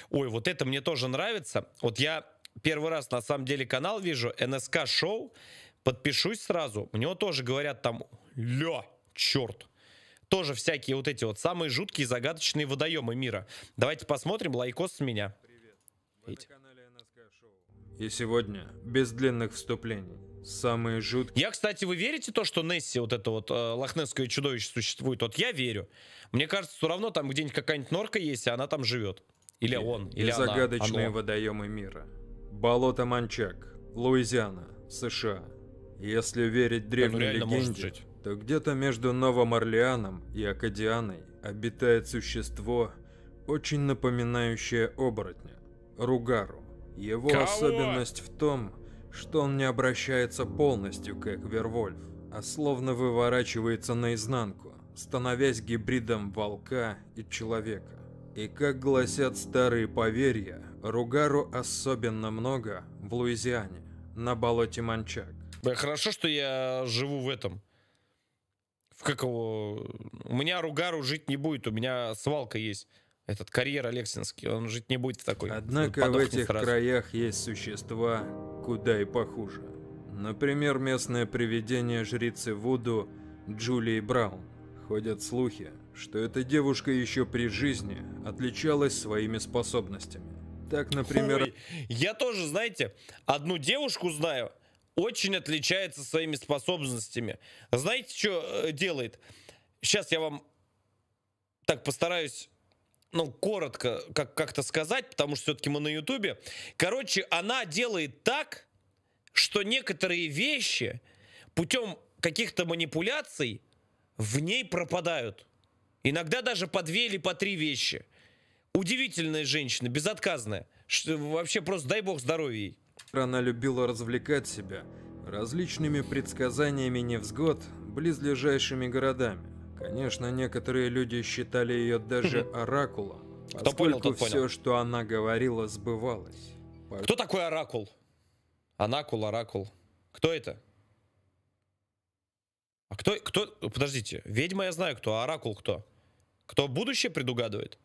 Ой, вот это мне тоже нравится. Вот я первый раз на самом деле канал вижу, НСК Шоу, подпишусь сразу. У него тоже говорят там, ля, черт. Тоже всякие вот эти вот самые жуткие загадочные водоемы мира. Давайте посмотрим, лайкос с меня. Привет. Вы на канале НСК Шоу. И сегодня, без длинных вступлений, самые жуткие... Я, кстати, вы верите то, что Несси, вот это вот лохнесское чудовище существует? Вот я верю. Мне кажется, все равно там где-нибудь какая-нибудь норка есть, и она там живет. Или он, или и она. загадочные Оно. водоемы мира. Болото Манчак, Луизиана, США. Если верить древней реально может легенде, жить. то где-то между Новым Орлеаном и Акадианой обитает существо, очень напоминающее оборотня – Ругару. Его Кого? особенность в том, что он не обращается полностью как Вервольф, а словно выворачивается наизнанку, становясь гибридом волка и человека. И как гласят старые поверья, Ругару особенно много в Луизиане, на болоте Манчак. Да, хорошо, что я живу в этом. В как его... У меня Ругару жить не будет, у меня свалка есть. Этот карьер Алексинский, он жить не будет в такой. Однако в Подохнет этих сразу. краях есть существа куда и похуже. Например, местное привидение жрицы Вуду Джулии Браун. Ходят слухи, что эта девушка еще при жизни отличалась своими способностями. Так, например... Ой, я тоже, знаете, одну девушку знаю, очень отличается своими способностями. Знаете, что делает? Сейчас я вам так постараюсь, ну, коротко как-то сказать, потому что все-таки мы на Ютубе. Короче, она делает так, что некоторые вещи путем каких-то манипуляций в ней пропадают. Иногда даже по 2 или по 3 вещи. Удивительная женщина, безотказная. Вообще просто дай бог здоровья ей. Она любила развлекать себя различными предсказаниями невзгод близлежащими городами. Конечно, некоторые люди считали ее даже оракулом, Кто понял, поскольку тот понял. все, что она говорила, сбывалось. Кто такой оракул? Анакул, оракул. Кто это? А кто? Подождите, ведьма я знаю кто, а оракул кто? Кто будущее предугадывает?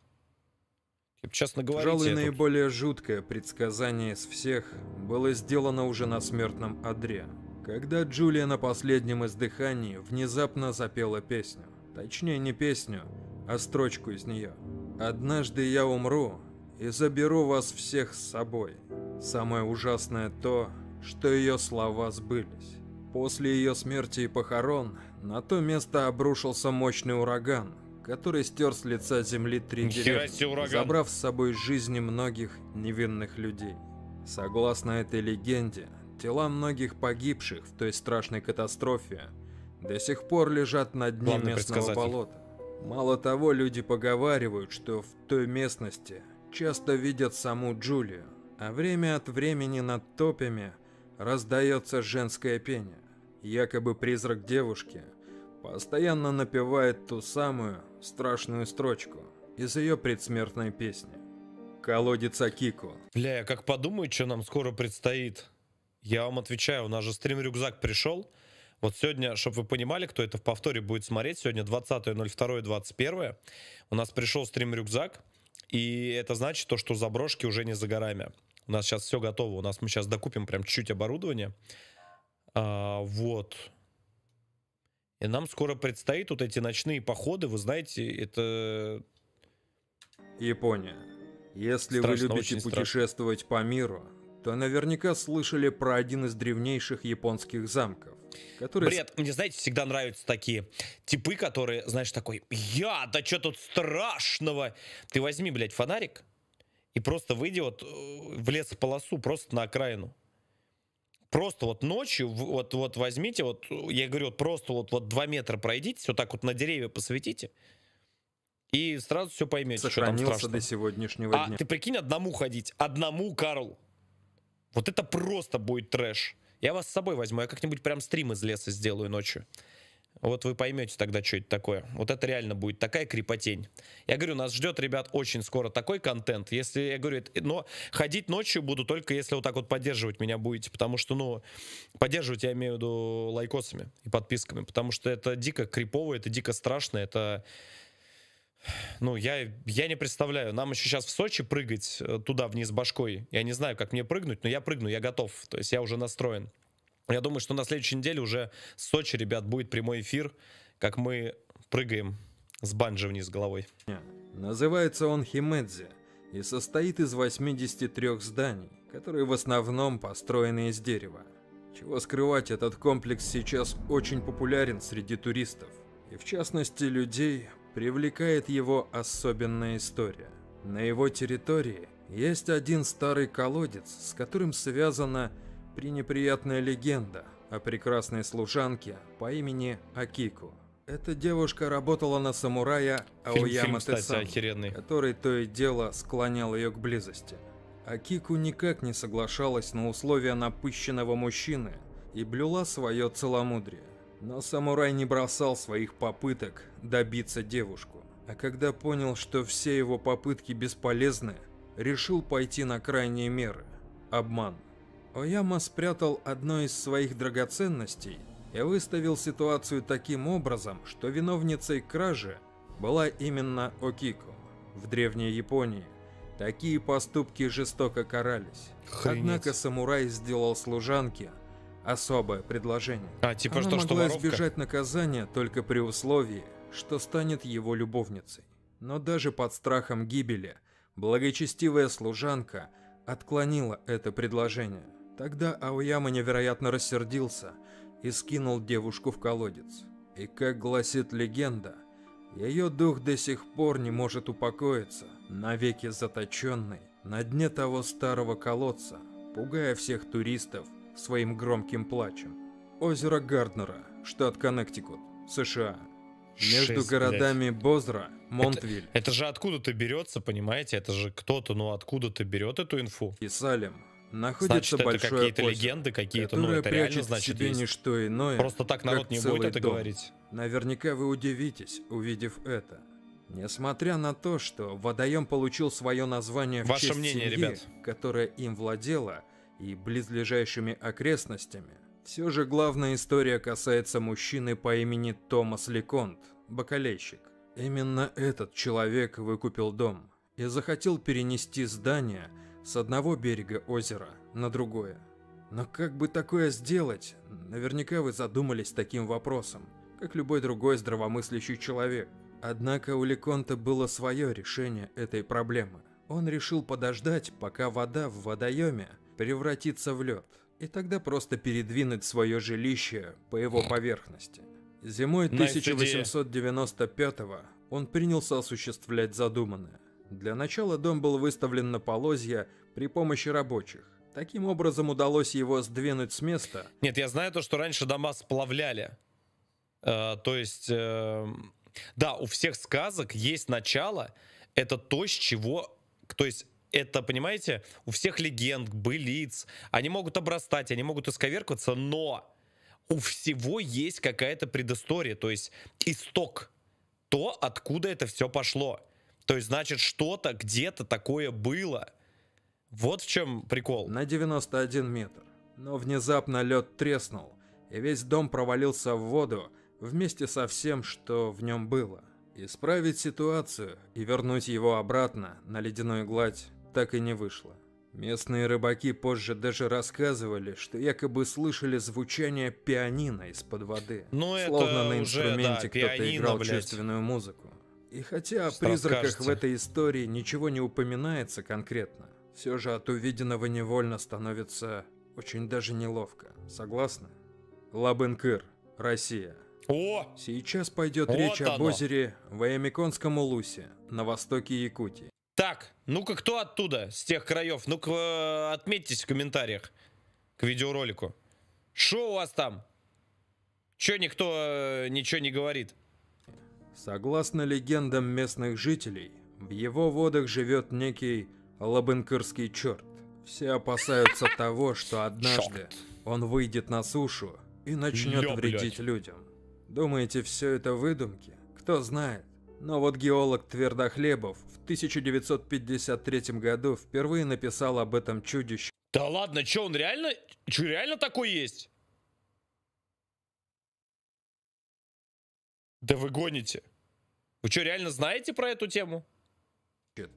Честно говоря, Пожалуй, наиболее жуткое предсказание из всех было сделано уже на смертном одре, когда Джулия на последнем издыхании внезапно запела песню. Точнее, не песню, а строчку из нее. «Однажды я умру и заберу вас всех с собой». Самое ужасное то, что ее слова сбылись. После ее смерти и похорон на то место обрушился мощный ураган, который стер с лица земли 3 Нихера себе деревни, ураган. забрав с собой жизни многих невинных людей. Согласно этой легенде, тела многих погибших в той страшной катастрофе до сих пор лежат на дне Главный местного предсказатель. болота. Мало того, люди поговаривают, что в той местности часто видят саму Джулию, а время от времени над топями раздается женское пение. Якобы призрак девушки постоянно напевает ту самую страшную строчку из ее предсмертной песни. Колодец Акико. Бля, я как подумаю, что нам скоро предстоит. Я вам отвечаю, у нас же стрим-рюкзак пришел. Вот сегодня, чтобы вы понимали, кто это в повторе будет смотреть, сегодня 20.02.21. У нас пришел стрим-рюкзак, и это значит то, что заброшки уже не за горами. У нас сейчас все готово, мы сейчас докупим прям чуть-чуть оборудования. Вот. И нам скоро предстоит вот эти ночные походы, вы знаете, это... Япония. Если Страшно, вы любите очень страшно. путешествовать по миру, то наверняка слышали про один из древнейших японских замков, который... Бред, мне, знаете, всегда нравятся такие типы, которые, знаешь, такой, да что тут страшного? Ты возьми, блядь, фонарик и просто выйди вот в лесополосу, просто на окраину. Просто вот ночью, вот возьмите, вот, я говорю, вот просто вот 2 метра пройдите, вот так вот на деревья посветите, и сразу все поймете, что там сохранился страшно. до сегодняшнего А дня. ты прикинь, одному ходить, одному, Карл. Вот это просто будет трэш. Я вас с собой возьму, я как-нибудь прям стрим из леса сделаю ночью. Вот вы поймете тогда, что это такое. Вот это реально будет такая крепотень. Я говорю, нас ждет, ребят, очень скоро такой контент. Если, я говорю, но ходить ночью буду только если вот так вот поддерживать меня будете. Потому что, ну, поддерживать я имею в виду лайкосами и подписками. Потому что это дико крипово, это дико страшно, это... Ну, я не представляю. Нам еще сейчас в Сочи прыгать туда вниз башкой. Я не знаю, как мне прыгнуть, но я прыгну, я готов. То есть я уже настроен. Я думаю, что на следующей неделе уже в Сочи, ребят, будет прямой эфир, как мы прыгаем с банджи вниз головой. Называется он Химэдзи и состоит из 83 зданий, которые в основном построены из дерева. Чего скрывать, этот комплекс сейчас очень популярен среди туристов. И в частности людей привлекает его особенная история. На его территории есть один старый колодец, с которым связана пренеприятная легенда о прекрасной служанке по имени Акико. Эта девушка работала на самурая Аояма Тесама, который то и дело склонял ее к близости. Акико никак не соглашалась на условия напыщенного мужчины и блюла свое целомудрие. Но самурай не бросал своих попыток добиться девушку, а когда понял, что все его попытки бесполезны, решил пойти на крайние меры – обман. Ояма спрятал одну из своих драгоценностей и выставил ситуацию таким образом, что виновницей кражи была именно Окико. В Древней Японии такие поступки жестоко карались. Однако самурай сделал служанке особое предложение. Типа Она могла что избежать наказания только при условии, что станет его любовницей. Но даже под страхом гибели благочестивая служанка отклонила это предложение. Тогда Аояма невероятно рассердился и скинул девушку в колодец. И как гласит легенда, ее дух до сих пор не может упокоиться, навеки заточенный на дне того старого колодца, пугая всех туристов своим громким плачем. Озеро Гарднера, штат Коннектикут, США. Между городами Бозра, Монтвиль. Это же откуда-то берется, понимаете? Это же кто-то, откуда-то берет эту инфу. И Салем. Находится значит, большое это какие-то озеро, легенды, какие-то, которое это реально, прячет значит, в себе есть. не что иное, Просто так народ как не целый будет это дом. говорить. Наверняка вы удивитесь, увидев это. Несмотря на то, что водоем получил свое название в Ваше честь мнение, семьи, ребят? которая им владела, и близлежащими окрестностями, все же главная история касается мужчины по имени Томас Леконт, бакалейщик. Именно этот человек выкупил дом и захотел перенести здание с одного берега озера на другое. Но как бы такое сделать? Наверняка вы задумались таким вопросом, как любой другой здравомыслящий человек. Однако у Леконта было свое решение этой проблемы. Он решил подождать, пока вода в водоеме превратится в лед, и тогда просто передвинуть свое жилище по его поверхности. Зимой 1895-го он принялся осуществлять задуманное. Для начала дом был выставлен на полозья при помощи рабочих. Таким образом удалось его сдвинуть с места. Нет, я знаю то, что раньше дома сплавляли. То есть, да, у всех сказок есть начало. Это то, с чего... То есть, это, понимаете, у всех легенд, былиц, они могут обрастать, они могут исковеркаться, но у всего есть какая-то предыстория, то есть исток, то, откуда это все пошло. То есть, значит, что-то где-то такое было. Вот в чем прикол. На 91 метр. Но внезапно лед треснул, и весь дом провалился в воду вместе со всем, что в нем было. Исправить ситуацию и вернуть его обратно на ледяную гладь так и не вышло. Местные рыбаки позже даже рассказывали, что якобы слышали звучание пианино из-под воды. Ну, словно это на уже, инструменте да, кто-то пианино, играл блядь. чувственную музыку. И хотя о Что призраках расскажете? в этой истории ничего не упоминается конкретно, все же от увиденного невольно становится очень даже неловко. Согласны? Лабынкыр, Россия. О! Сейчас пойдет Вот речь об оно. озере Ваямиконском Улусе, на востоке Якутии. Так, ну-ка, кто оттуда, с тех краев? Ну-ка, отметьтесь в комментариях к видеоролику. Шо у вас там? Чё никто ничего не говорит? Согласно легендам местных жителей, в его водах живет некий лабынкырский черт. Все опасаются того, что однажды Чёрт. он выйдет на сушу и начнет Ля, вредить блядь. людям. Думаете, все это выдумки? Кто знает. Но вот геолог Твердохлебов в 1953 году впервые написал об этом чудище. Да ладно, чё, он реально... Чё, реально такой есть? Да вы гоните. Вы что, реально знаете про эту тему?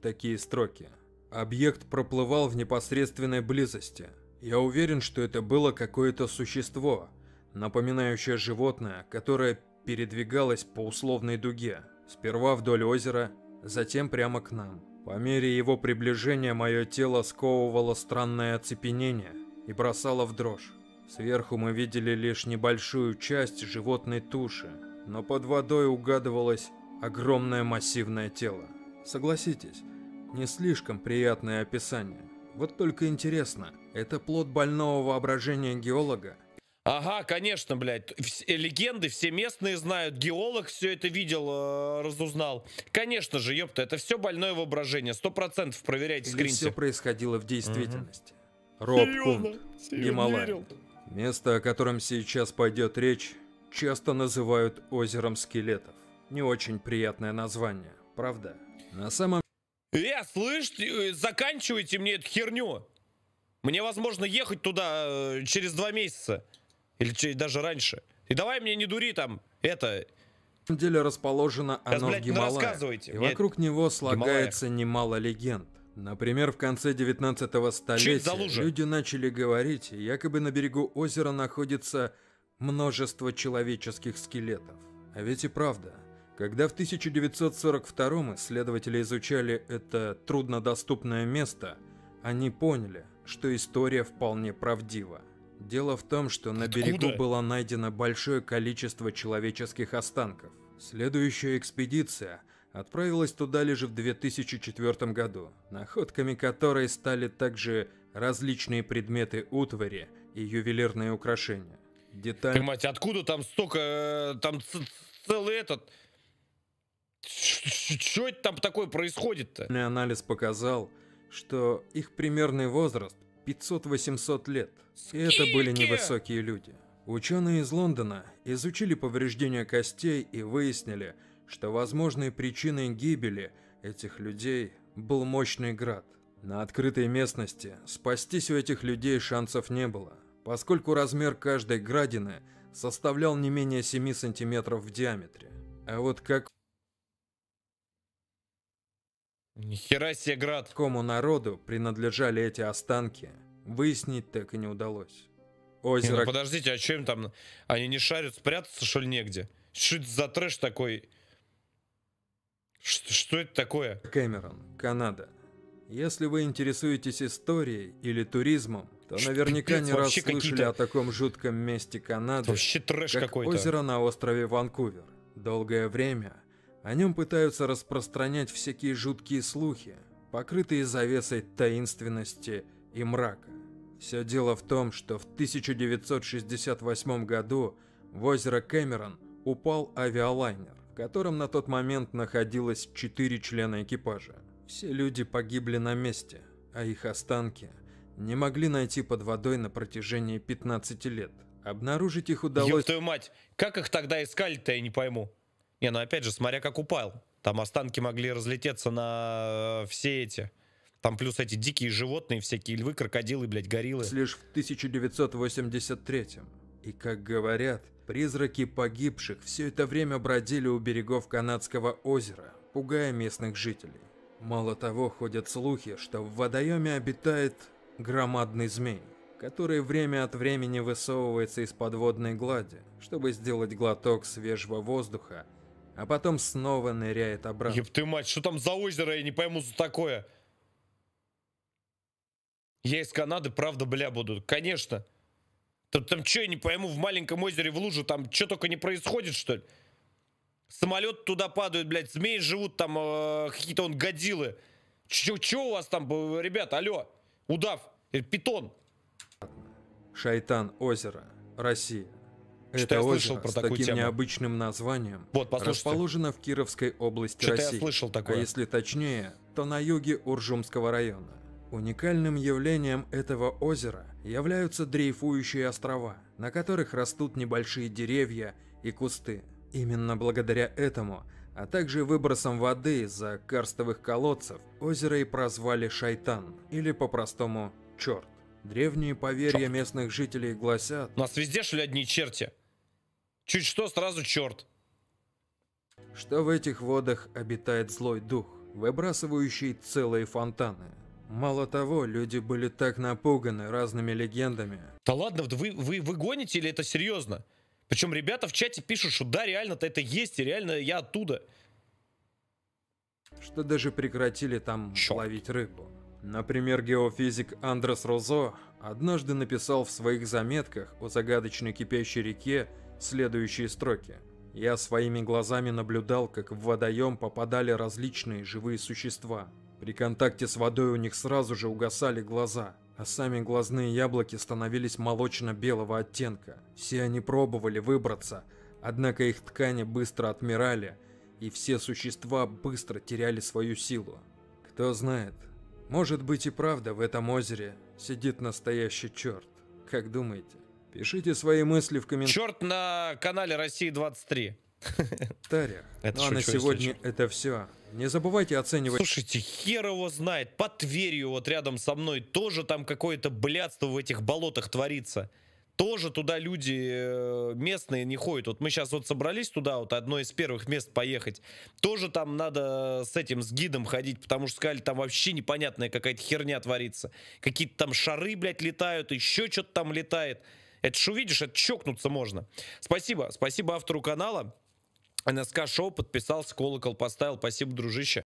Такие строки. Объект проплывал в непосредственной близости. Я уверен, что это было какое-то существо, напоминающее животное, которое передвигалось по условной дуге. Сперва вдоль озера, затем прямо к нам. По мере его приближения мое тело сковывало странное оцепенение и бросало в дрожь. Сверху мы видели лишь небольшую часть животной туши, но под водой угадывалось огромное массивное тело. Согласитесь, не слишком приятное описание. Вот только интересно, это плод больного воображения геолога? Ага, конечно, блядь. Легенды все местные знают. Геолог все это видел, разузнал. Конечно же, ёпта, это все больное воображение. 100% проверяйте, Или скриньте. все происходило в действительности? Роб Кунт, Гималай. Место, о котором сейчас пойдет речь, часто называют озером скелетов. Не очень приятное название, правда? На самом Слышь, заканчивайте мне эту херню. Мне, возможно, ехать туда через 2 месяца. Или даже раньше. И давай мне не дури там, деле расположено Сейчас, оно блядь, в не Гималаях, рассказывайте. и Мне- вокруг него слагается немало легенд. Например, в конце 19-го Чё это за столетия лужа? люди начали говорить, якобы на берегу озера находится множество человеческих скелетов. А ведь и правда, когда в 1942-м исследователи изучали это труднодоступное место, они поняли, что история вполне правдива. Дело в том, что на берегу Откуда? было найдено большое количество человеческих останков. Следующая экспедиция отправилась туда лишь в 2004 году, находками которой стали также различные предметы утвари и ювелирные украшения. Так, мать, откуда там столько, там целый этот... Что это там такое происходит-то? Детальный анализ показал, что их примерный возраст 500-800 лет. И это были Скільки? невысокие люди. Ученые из Лондона изучили повреждения костей и выяснили, что возможной причиной гибели этих людей был мощный град. На открытой местности спастись у этих людей шансов не было, поскольку размер каждой градины составлял не менее 7 сантиметров в диаметре. А вот Нихера себе град. какому народу принадлежали эти останки, выяснить так и не удалось. Не, Озеро ну подождите, а что им там? Они не шарят, спрятаться, что ли, негде? Что это за трэш такой? Что это такое? Кэмерон, Канада. Если вы интересуетесь историей или туризмом, то Что, наверняка пипец, не раз вообще слышали какие-то- о таком жутком месте Канады, Вообще трэш как какой-то. озеро на острове Ванкувер. Долгое время о нем пытаются распространять всякие жуткие слухи, покрытые завесой таинственности и мрака. Все дело в том, что в 1968 году в озеро Кэмерон упал авиалайнер, в котором на тот момент находилось 4 члена экипажа. Все люди погибли на месте, а их останки не могли найти под водой на протяжении 15 лет. Обнаружить их Ёб удалось твою мать, как их тогда искали-то, я не пойму. Не, ну опять же, смотря как упал. Там останки могли разлететься на все эти. Там плюс эти дикие животные, всякие львы, крокодилы, блядь, гориллы. лишь в 1983. И, как говорят, призраки погибших все это время бродили у берегов Канадского озера, пугая местных жителей. Мало того, ходят слухи, что в водоеме обитает громадный змей, который время от времени высовывается из подводной глади, чтобы сделать глоток свежего воздуха, а потом снова ныряет обратно. Ёб твою мать, что там за озеро, я не пойму за такое. Я из Канады, правда, бля, буду. Конечно. Там что, я не пойму, в маленьком озере в луже, там что только не происходит, что ли? Самолет туда падают, блядь, змеи живут, там какие-то он годзиллы. Чё у вас там, ребята, алло? Удав, питон. Шайтан озеро, Россия. Что-то Это я слышал озеро про с такую таким тему. необычным названием Вот, послушайте. расположено в Кировской области Что-то я России. слышал такое. А если точнее, то на юге Уржумского района. Уникальным явлением этого озера являются дрейфующие острова, на которых растут небольшие деревья и кусты. Именно благодаря этому, а также выбросом воды из-за карстовых колодцев, озеро и прозвали Шайтан, или по-простому Черт. Древние поверья Чёрт. местных жителей гласят, У нас везде, что ли, одни черти? Чуть что, сразу черт. что в этих водах обитает злой дух, выбрасывающий целые фонтаны. Мало того, люди были так напуганы разными легендами. Да ладно, вы гоните или это серьезно? Причем ребята в чате пишут, что да, реально-то это есть, и реально я оттуда. Что даже прекратили там Чёрт. ловить рыбу. Например, геофизик Андрес Розо однажды написал в своих заметках о загадочной кипящей реке следующие строки. «Я своими глазами наблюдал, как в водоем попадали различные живые существа. При контакте с водой у них сразу же угасали глаза, а сами глазные яблоки становились молочно-белого оттенка. Все они пробовали выбраться, однако их ткани быстро отмирали, и все существа быстро теряли свою силу. Кто знает, может быть и правда в этом озере сидит настоящий черт. Как думаете? Пишите свои мысли в комментариях. Черт на канале России 23. Это Ну а на шучу, сегодня если это все. Не забывайте оценивать... Слушайте, хер его знает. Под Тверью вот рядом со мной тоже там какое-то блядство в этих болотах творится. Тоже туда люди местные не ходят. Вот мы сейчас вот собрались туда, вот одно из первых мест поехать. Тоже там надо с этим, с гидом ходить, потому что сказали, там вообще непонятная какая-то херня творится. Какие-то там шары, блядь, летают, еще что-то там летает. Это ж увидишь, это чокнуться можно. Спасибо автору канала. НСК Шоу подписался, колокол поставил. Спасибо, дружище.